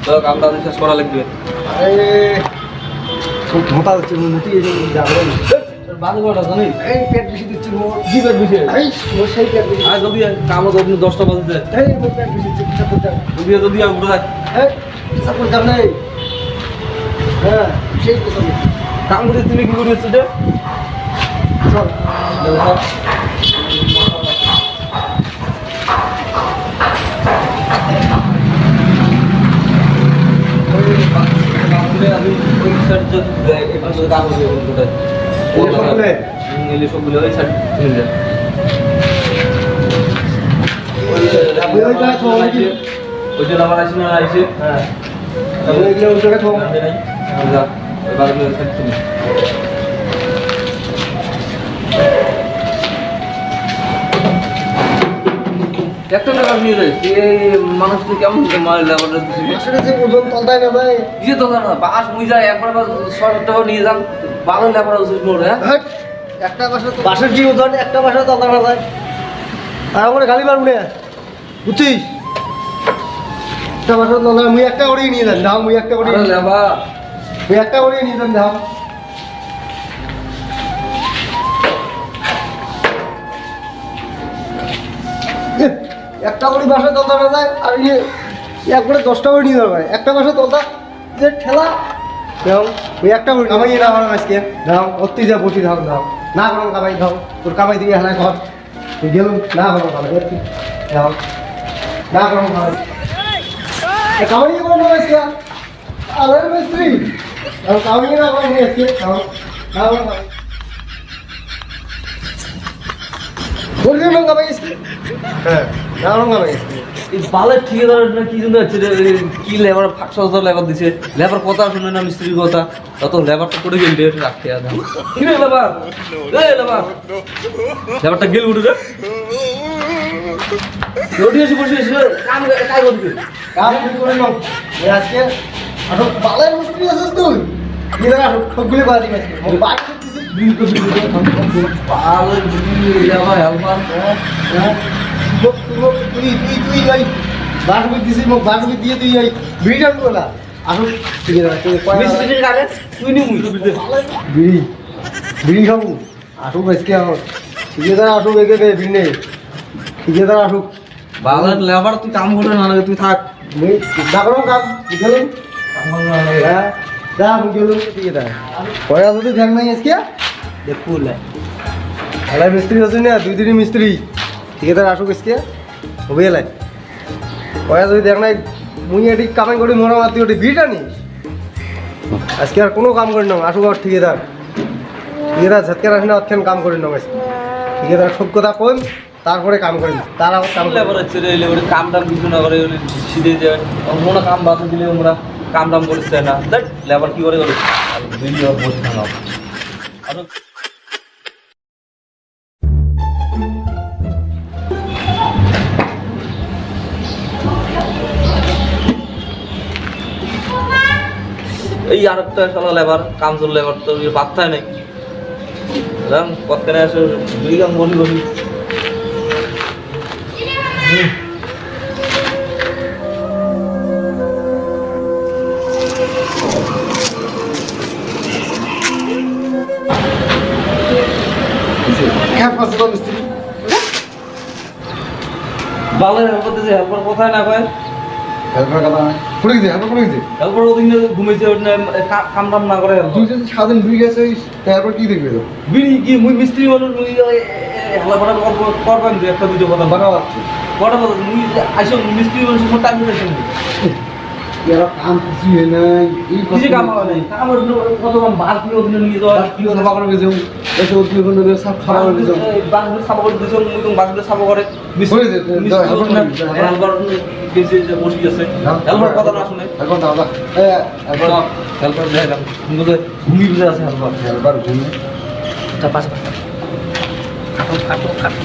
তো কামটা শেষ করা লাগবে। আরে খুব ধোঁতা হচ্ছে মুটি যাবে বাজে কটা জানিস? এই পেট বেশি দিচ্ছে মোর কি পেট বেশি? এই মোর সেই পেট বেশি আর যদি কামও তো 10টা বাজে। এই মোর পেট বেশি দিচ্ছে কিছু করতে যদি আমি উঠে থাক এই কিছু করতে নেই হ্যাঁ সেই কিছু কাম করে তুমি কি করিস এটা? চল আমি ওই সাইড যদি এখানে তো কাম হবে ওটা সবগুলো ওই সাইড চলে যায়। ওই যে আমার আসি না আসে হ্যাঁ তাহলে এগুলো ওই জায়গায় থাম যা এবার ওই সাইড চলে একটা টাকা নিয়ে যায় এই মানুষটা কেমন মাল লেবারটা দিছে আসলে যে ওজন তলতায় না ভাই ইয়ে তো না বাস মুই যায় একবার 100 টাকা নিয়ে যান ভালো লেবার উচিত মোড়ে হ্যাঁ একটা বাসের কি ওজন একটা বাসা তলতা না যায় আর আমার গালি মারবো না বুঝছিস একটা বাসা তলতা মুই একটা করেই নিয়ে যান দাও মুই একটা করেই আরে লেবা মুই একটা করেই নিয়ে যান দাও একটা করে বাসা তলতা না যায় আর ইয়ে একবারে 10টা করে নিয়ে যাবে একটা বাসা তলতা যে ঠেলা দাও ওই একটা করে কামাই না হওয়ার আজকে দাও অতি যা বসি দাও দাও না করো কামাই দাও তোর কামাই দিকে হেলা কর তুই গেলুম না করো কামাই দাও না করো কামাই কামাই করো আজকে আলার মিস্ত্রি দাও কামাই না করো আজকে দাও না করো কামাই বলবি না কামাই আজকে হ্যাঁ না করো কামাই আজকে এই বালের ঠিকাদার না কি জন্য হচ্ছে কি লেবার 500 লেবার দিছে লেবার কথা শুনে না মিস্ত্রির কথা তত লেবারটা করে গেল ডেট রাখতে আর কি রে লেবার এই লেবারটা গেল উঠে রে রোডি এসে বসে এসে কাম কাজ করবে কাম করে নাও ওই আজকে আরো বালের মিস্ত্রি আছিস তুই কি জায়গা সবগুলো বাদ দিবি আজকে মোর বাদ দিছিস বালের লেবার হেলপার তুই ওই বাসবি দিছিস মোক বাসবি দিয়ে তুই ওই বিড়ি টান করলা আসো ঠিক আছে মিস্ত্রির কাছে তুই নি মুই বিড়ি বিড়ি খাবো আসুক আজকে আমার ঠিক আছে আসুক একে বিড়ি নেই ঠিক আছে আসুক বালের লেবার তুই কাম করে না লাগে তুই থাক ডাকলাম কাম গেলুম হ্যাঁ যা আমি গেলুম ঠিক আছে পয়সা যদি দেখ নাই আজকে দেখবো এলাই মিস্ত্রি আছে না 2 মিস্ত্রি ঠিক আছে আসুক আজকে হবে এলাই পয়সা যদি দেখ নাই মুই এটি কামাই করি মরা মাতি ওটি বিটা নিস আজকে আর কোনো কাম করি না আসুক আর ঠিক আছে ঠিক আছে ঝটকে রাখি না অতখান কাম করি না আজকে ঠিক আছে সব কথা কই তারপরে কাম করি তার আবার কাম লেবার হচ্ছে রে লেবার কাম টাম কিছু না করে সিধে যায় মনে কাম বাদ দিলে আমরা কাম টাম করছে না দেখ লেবার কি করে করে ভিডিও বসে থাকা আর এই আরেকটা শালা লেবার কামজোর লেবার তো পাত্তাই নেই কতখানে আসে দুই গাম বলি বলি হ্যাঁ পাঁচ মিস্ত্রি ভালো হেল্পার দিয়েছে হেল্পার কোথায় না কয় হেল্পার কথা পড়ে গেছে হেল্পার পড়ে গেছে হেল্পার ওদিন ঘুমাইছে কাম টাম না করে তুই যদি সারাদিন বিড়ি গেছে তারপর কি দেখবে তো বিড়ি কি মুই মিস্ত্রি মানুষ মুই হেল্পার করবেন একটা দুটো কথা বানাও আছে কটা কথা মুই আইসো মিস্ত্রি মানুষ মোটা টাইম দিতে এরা কাম কিছু হয় নাই এই কিছু কাম হয় নাই কামের কত কাম বাদ কি ওদিন নিয়ে যাওয়া কি সাফা করে গেছে এসে ওই কোন করে সব খাওয়া করে গেছে বাসগুলো সাফা করে দিয়েছে মুই তো বাসগুলো সাফা করে করে দে, হেল্পার গেছে যে বসে গেছে হেল্পার কথা না শুনে এখন দাদা এখন হেল্পার দেখালাম কিন্তু ঘুমিয়ে বুঝে আছে হেল্পার হেল্পার ঘুমে পাশে খাটো খাটো খাটো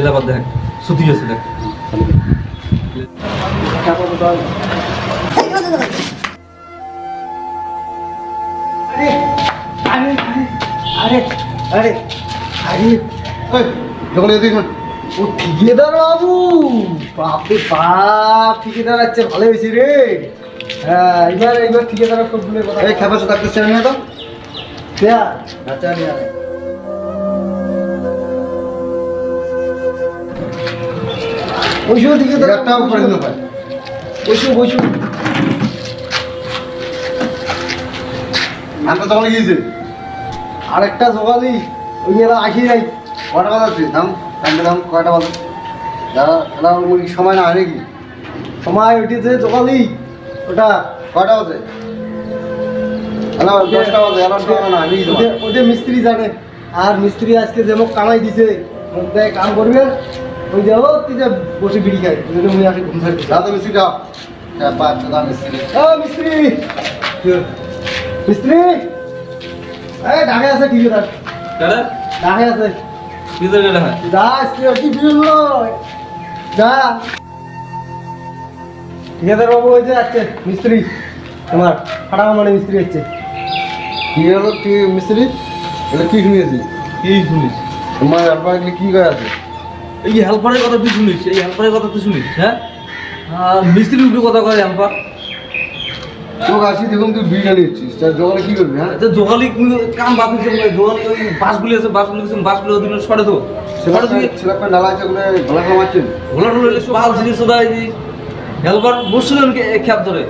লেবার দেখ সুতি আছে দেখ আরে আরে আরে ওই যখন এদিকে শোন ও ঠিকাদার বাবু বাপরে বাপ ঠিকাদার আছে ভালো হয়েছে রে হ্যাঁ এইবার ঠিকাদার সবগুলো কথা এই খেপা তো ডাক্তার চেনে না তো আচ্ছা নিয়ে আয় বসু ঠিকাদার একটা করে দিল ভাই বসু আমরা তখন গিয়েছে আরেকটা জোগালি ওই এরা আসি নাই কটা বাজাচ্ছে দাম কয়টা বাজে দাদা দাদা মুরগি সময় না হয় নাকি সময় উঠেছে জোগালি ওটা কয়টা বাজে দশটা বাজে ওটা মিস্ত্রি জানে আর মিস্ত্রি আজকে যেমন কামাই দিছে কাম করবে ওই যাবো তুই যা বসে বিড়ি খাই ওই জন্য মুই আসি ঘুম থাকছি দাদা মিস্ত্রিটা হ্যাঁ পাঁচ মিস্ত্রি মিস্ত্রি মিস্ত্রি এই ঢাকায় আছে ঠিক আছে কেডা ঢাকায় আছে কি দরকার দেখা যা আজকে কি বিল নয় যা ঠিকাদার বাবু ওই যে আছে মিস্ত্রি তোমার ফাটা মানে মিস্ত্রি হচ্ছে কি হলো কি মিস্ত্রি এটা কি শুনেছি কি শুনিস তোমার আপনার কি করে আছে এই হেল্পারের কথা তুই শুনিস এই হেল্পারের কথা তুই শুনিস হ্যাঁ মিস্ত্রি উপরে কথা কয় হেল্পার তোর আসি দেখুন তুই বিরিয়ানি নিচ্ছিস তার জোগাড়ে কি করবি হ্যাঁ জোগালি কাম বাদ দিচ্ছে জোগালি বাসগুলি আছে বাসগুলি ওদিন সরে তো ছেলেপেলে নালা আছে ওগুলো ঘোলা খামাচ্ছেন ঘোলা টোলা পাল জিনিস ওদা হেল্পার বসছিলেন খ্যাপ ধরে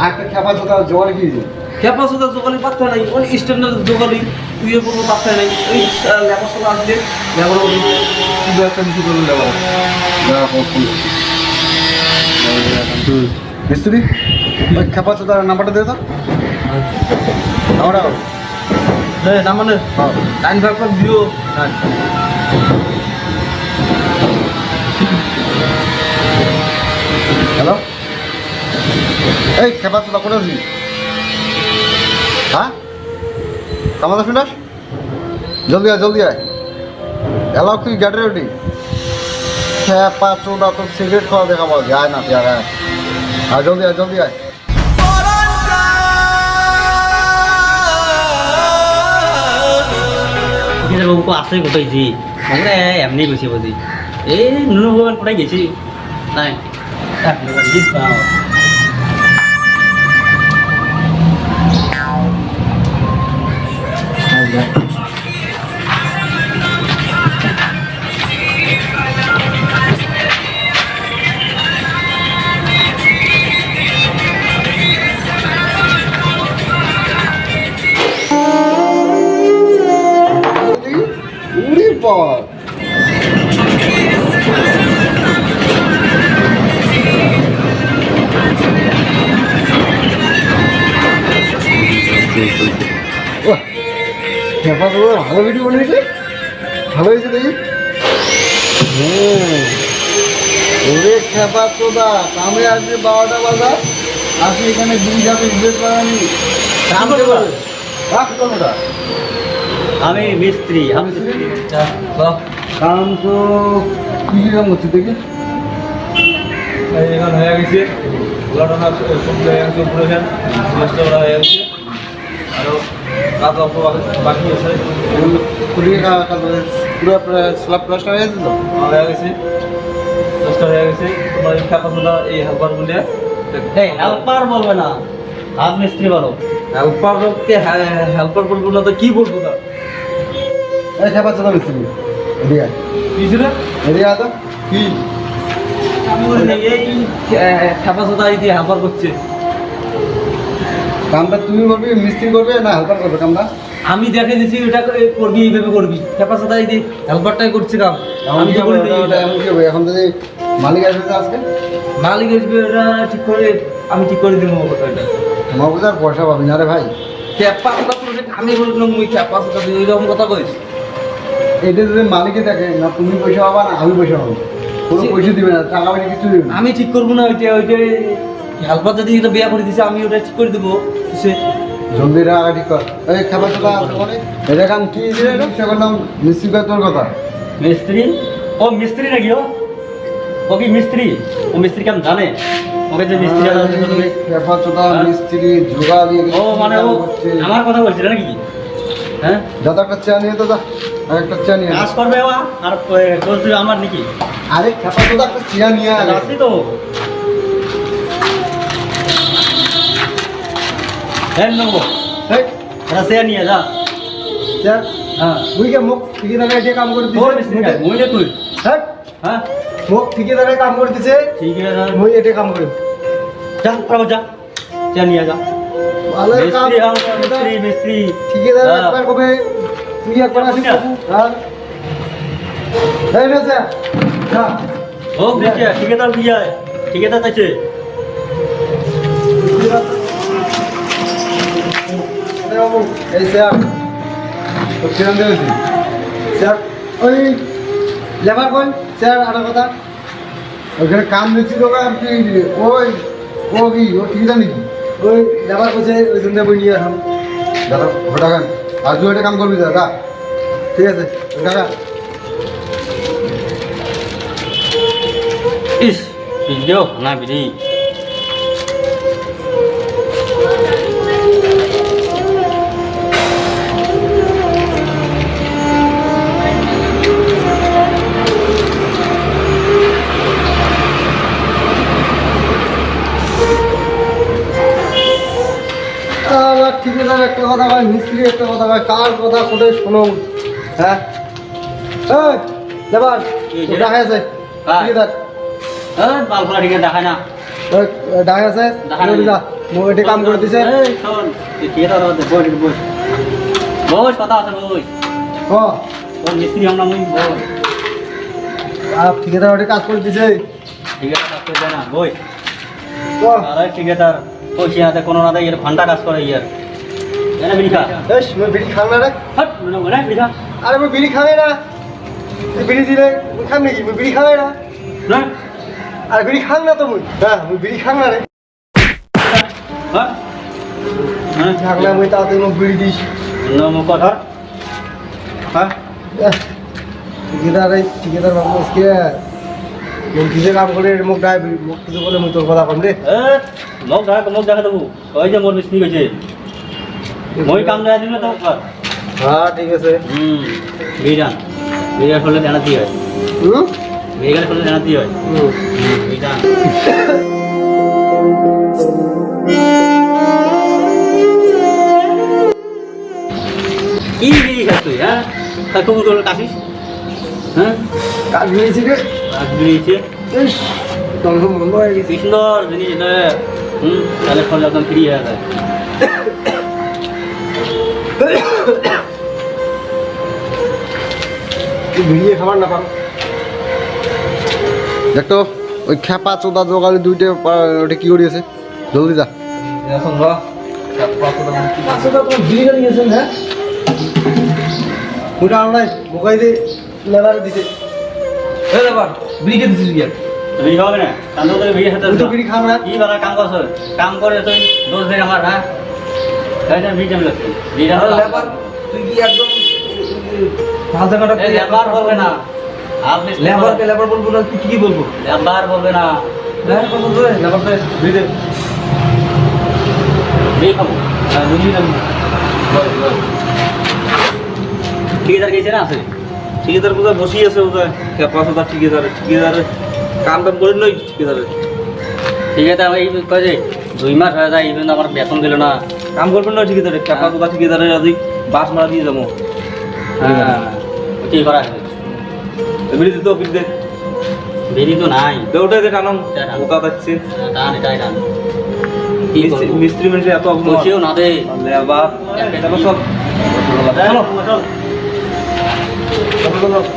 একটা খেপা চোদা জোগাড়ে কি দিয়েছে খ্যাপা সোদা জোগালি পাত্তা নাই অনেক স্ট্যান্ডার্ড জোগালি তুই কোনো পাত্তা নাই ওই লেবার সোদা আসলে লেবার কিন্তু একটা কিছু করবে লেবার মিস্ত্রি ওই খেপা চোদার নাম্বারটা দে তো নাম্বারটা না মানে 95509 হ্যালো এই খেপা চোদা কোথায় আছিস হ্যাঁ কামাল শুনাস জলদি আয় এলাও তুই গ্যাটে উঠি খেপা চোদা তোর সিগারেট খাওয়া দেখা পাওয়া যায় না তুই আয় জলদি আয় বাবু আছে কোথায় আমরা এমনি বসে বসি এই নুনু ভগবান কোথায় গেছি নাই পর ভালো ভিডিও বানিয়েছে ভালো হয়েছে দেখি ওরে খেপা তোদা কামে আসবে 12টা বাজার আসি এখানে দুই যাবে ইনভেস্ট করানি কাম দেবো রাখ কোনটা আমি মিস্ত্রি কাম তো কি কাম হচ্ছে দেখি এখানে হয়ে গেছে ঘোলাটানা সবজি হয়ে গেছে উপরে হয়ে গেছে আরও কাজ অল্প বাকি আছে পুরো স্ল্যাব প্লাস্টার হয়ে গেছে তো হয়ে গেছে চেষ্টা হয়ে গেছে তোমার এই খেপাশোটা এই হেল্পারগুলি হেল্পার বলবে না হাত মিস্ত্রি বলো হেল্পারকে হেল্পার বলবো না তো কি বলবো না এই খেপা চোদা মিস্ত্রি এদিকে কি ছিল এদিকে আয় তো কি এই খেপাশোটা এই দিয়ে হেল্পার করছে কামটা তুমি করবি মিস্ত্রি করবে না হেল্পার করবে কামটা আমি দেখে দিছি এটা করবি এইভাবে করবি খেপাশোটা এই দিয়ে হেল্পারটাই করছে কাম আমি তো বলি এখন যদি মালিক আসবে আজকে মালিক আসবে ওটা ঠিক করে আমি ঠিক করে দিব ওটা মগজার পয়সা পাবি না রে ভাই খেপাশোটা তোর আমি বললাম মুই খেপাশোটা দিয়ে এরকম কথা কইস এটা যদি মালিকে দেখে না তুমি পয়সা পাবা না আমি পয়সা পাবো কোনো পয়সা দিবে না টাকা পয়সা কিছু দিবে না আমি ঠিক করবো না ওইটা হেল্পার যদি এটা বিয়া করে দিছে আমি ওটা ঠিক করে দেবো সে জলদি টাকা ঠিক কর এই খাবার চলা এটা কাম কি সে করলাম মিস্ত্রি কর তোর কথা মিস্ত্রি ও মিস্ত্রি নাকি ও কি মিস্ত্রি ও মিস্ত্রি কেমন জানে ওকে যে মিস্ত্রি জানা আছে তুমি খাবার চলা মিস্ত্রি জোগাড় দিয়ে ও মানে ও আমার কথা বলছিল নাকি হ্যাঁ দাদা একটা চা নিয়ে তো যা আর একটা চা নিয়ে আয়। কাজ করবে ওয়া আর দোষ দিবে আমার নাকি আরে খেপা তো একটা চা নিয়ে আয়। আসছি তো হ্যাঁ নেবো এই, এটা সে নিয়ে যা চা হ্যাঁ মুই কে মুখ ঠিকাদারে এটা কাম করে তোর দিছে মিস্ত্রি কাজ মইলে তুই হ্যাঁ হ্যাঁ মুখ ঠিকাদারে কাম করে দিছে ঠিক আছে মুই এটা কাম করে যা প্রভু যা যা নিয়ে যা ভালো কাম মিস্ত্রি আমার মিস্ত্রি মিস্ত্রি ঠিকাদার হ্যাঁ। একবার কবে তুই একবার আসিস বুঝা। বাবু হ্যাঁ এই রে চা যা ও দেখে ঠিকাদার কি যায় ঠিকাদার আছে আরে বাবু এই স্যার তো কিরম দিয়েছি স্যার ওই লেবার কোন স্যার আর কথা ওখানে কাম দিচ্ছি তো আর কি ওই ও কি ও ঠিক জানি কি ওই লেবার কোচে ওই জন্য বই নিয়ে এখন দাদা ঘটা গান আর তুই একটা কাম করবি দাদা ঠিক আছে কাকা ইস ভিডিও না বিড়ি আর ঠিকাদার একটা কথা কয় মিস্ত্রি একটা কথা কয় কার কথা কোথায় শোনো হ্যাঁ এই লেবার কি হয়েছে? দেখা আছে কার? ঠিকাদার বালফলা ঠিক দেখায় না দেখা আছে দেখা নাই। যা মো এটা কাম করে দিছে এই শোন ঠিকাদার বস বস বস কথা আছে বস ও তোর মিস্ত্রি আমরা মুই বস আর ঠিকাদার ওটা কাজ করে দিছে ঠিকাদার কাজ করে দেয় না বই ও আরে ঠিকাদার পয়সা হাতে কোনো না দেয় এর ঘন্টা কাজ করে ইয়ার জানা বিড়ি খা এস মই বিড়ি খাম না রে হট মনে মনে বিড়ি খা আরে মই বিড়ি খাবে না তুই বিড়ি দিলে মই খাম নাকি মই বিড়ি খাবে না না আর বিড়ি খাম না তো মই হ্যাঁ মই বিড়ি খাম না রে হ্যাঁ হ্যাঁ খাম না মই তাড়াতাড়ি মোক বিড়ি দিস নমকর হ্যাঁ ঠিকাদার বাবু আজকে মোক কিসে কাম করে মোক ডাই মোক কিছু বলে মই তোর কথা কম রে মোক দেখা দেবো ওই যে মোর মিস্ত্রি গেছে মই কাম দেওয়া দিলে তো হ্যাঁ ঠিক আছে বিড়ান বিড়ান করলে জানাতেই হয় হুম বিড়ান করলে জানাতেই হয় হুম বিড়ান কি বিড়ি খাস তুই হ্যাঁ তা কবুল করে কাশিস হ্যাঁ কাজ হয়েছে রে আজ বিড়িছে ইস দঙ্গ মঙ্গ হয়ে গেছে সুন্দর জিনিস না তাহলে ফল একদম ফ্রি হয়ে যায় তুই ভিড়িয়ে খাবার না পার দেখতো ওই খেপা চোদা জোগালে দুইটা ওটা কি করিয়েছে জলদি যা এখন র পাঁচশো টাকা তোমার বিড়ি গাড়ি গেছেন হ্যাঁ ওটা আমরা মোকাই দিয়ে লেবারে দিতে এই লেবার বিড়ি কে দিছিস গিয়া বিড়ি খাবে না কান্দো করে বিড়ি খেতে তুই তো বিড়ি খাম না কি বালা কাম করছ কাম করে তুই দোষ দেয় আমার হ্যাঁ তাই না বিড়ি লাগছে বিড়ি আরে লেবার তুই কি একদম ভাল জায়গাটা লেবার বলবে না আপনি লেবারকে লেবার বলবো না তুই কি বলবো লেবার বলবে না লেবার কথা তো লেবার তো বিড়ি দে বিড়ি খাবো আর বুঝি না ঠিকাদার গেছে না আছে ঠিকাদার কোথায় বসিয়ে আছে কোথায় ক্যাপাস ওটা ঠিকাদার কাম টাম করে নই ঠিকাদারে ঠিকাদার আমি কয় যে 2 মাস হয়ে যায় এই জন্য আমার বেতন দিল না কাম করবেন না ঠিকাদারে ক্যাপাস ওটা ঠিকাদারে আজি বাস মারা দিয়ে যাবো হ্যাঁ কি করা হবে বিড়ি দিতে বিড়ি দে বিড়ি তো নাই ওটাই দে টানাম ওটা যাচ্ছে টান এটাই টান কি করবো মিস্ত্রি মানুষের এত অপমান বসেও না দে লেবার এটা সব চলো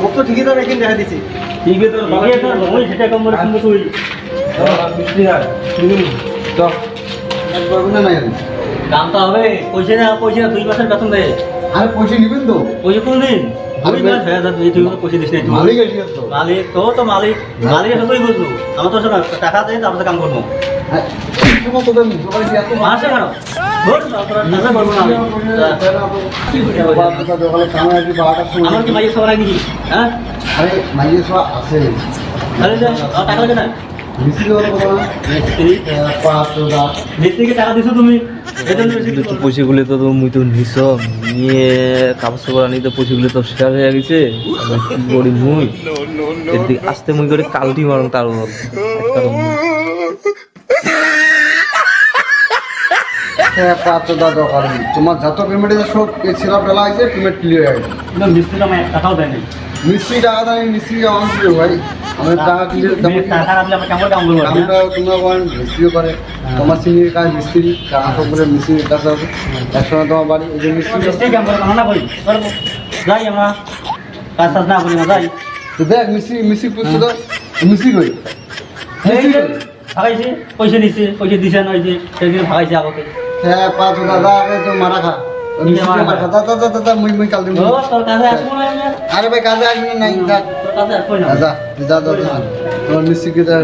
মোক তো ঠিকাদার এখানে দেখা দিচ্ছে ঠিক আছে ঠিকাদার ওই সেটা কম করে কিন্তু তুই মিস্ত্রি আর তো পারবেন না নাই কামটা হবে পয়সা 2 মাসের বেতন দে আরে পয়সা নিবেন তো পয়সা কোন দিন আরে 2 মাস হয়ে যায় তুই পয়সা দিস নাই তুই মালিক এসে তো মালিক তো মালিক তুই বুঝলু আমার তো শোনা টাকা দেয় তারপরে কাম করবো সমস্ত দেন সবাই এত মাসে কেন ধর টাকা করবো না আমি দোকানে কামে আসি 12টার সময় আমার কি মাইয়ে সবার নাকি হ্যাঁ আরে মাইয়ে সব আছে তাহলে যে টাকা লাগে না মিস্ত্রি কথা বলো না মিস্ত্রি পাঁচ টাকা মিস্ত্রিকে টাকা দিছো তুমি এই জন্য মিস্ত্রি কিন্তু পয়সাগুলো তো মুই তো নিছ নিয়ে কাপড় সাপড় আনি তো পয়সাগুলো তো শেয়ার হয়ে গেছে আমি কি করি মুই এদিকে আস্তে মুই করে কালটি মারুন তার উপর পাঁচটা দরকার নেই তোমার যত পেমেন্ট আছে সব সিরাপ ডালা আছে পেমেন্ট ক্লিয়ার হয়ে গেছে কিন্তু মিস্ত্রি তো আমার 1 টাকাও দেয় নাই মিস্ত্রি টাকা দেয় মিস্ত্রি আমার দিবে ভাই আমার টাকা ক্লিয়ার টাকা রাখলে আমরা কেমন কাম করবো আমরা তোমরা বলেন মিস্ত্রিও করে তোমার সিনিয়র কাজ মিস্ত্রি আসো করে মিস্ত্রির কাছে হবে একসঙ্গে তোমার বাড়ি এই যে মিস্ত্রি মিস্ত্রি কাম করে না করি যাই আমরা কাজ টাজ না করি না যাই তো দেখ মিস্ত্রি পুষছো তো মিস্ত্রি করি এই যে ভাগাইছে পয়সা নিছে পয়সা দিছে না ওই যে সেদিন ভাগাইছে আমাকে হ্যাঁ পাঁচ দাদা আগে তো মারা খা দাদা দাদা মুই কাল দিন ও তোর কাছে আসবো না আমি আর। আরে ভাই কাজে আসবি না নাই যা তোর কাছে আসবো না যা যা যা তোমার মিস্ত্রিকে যা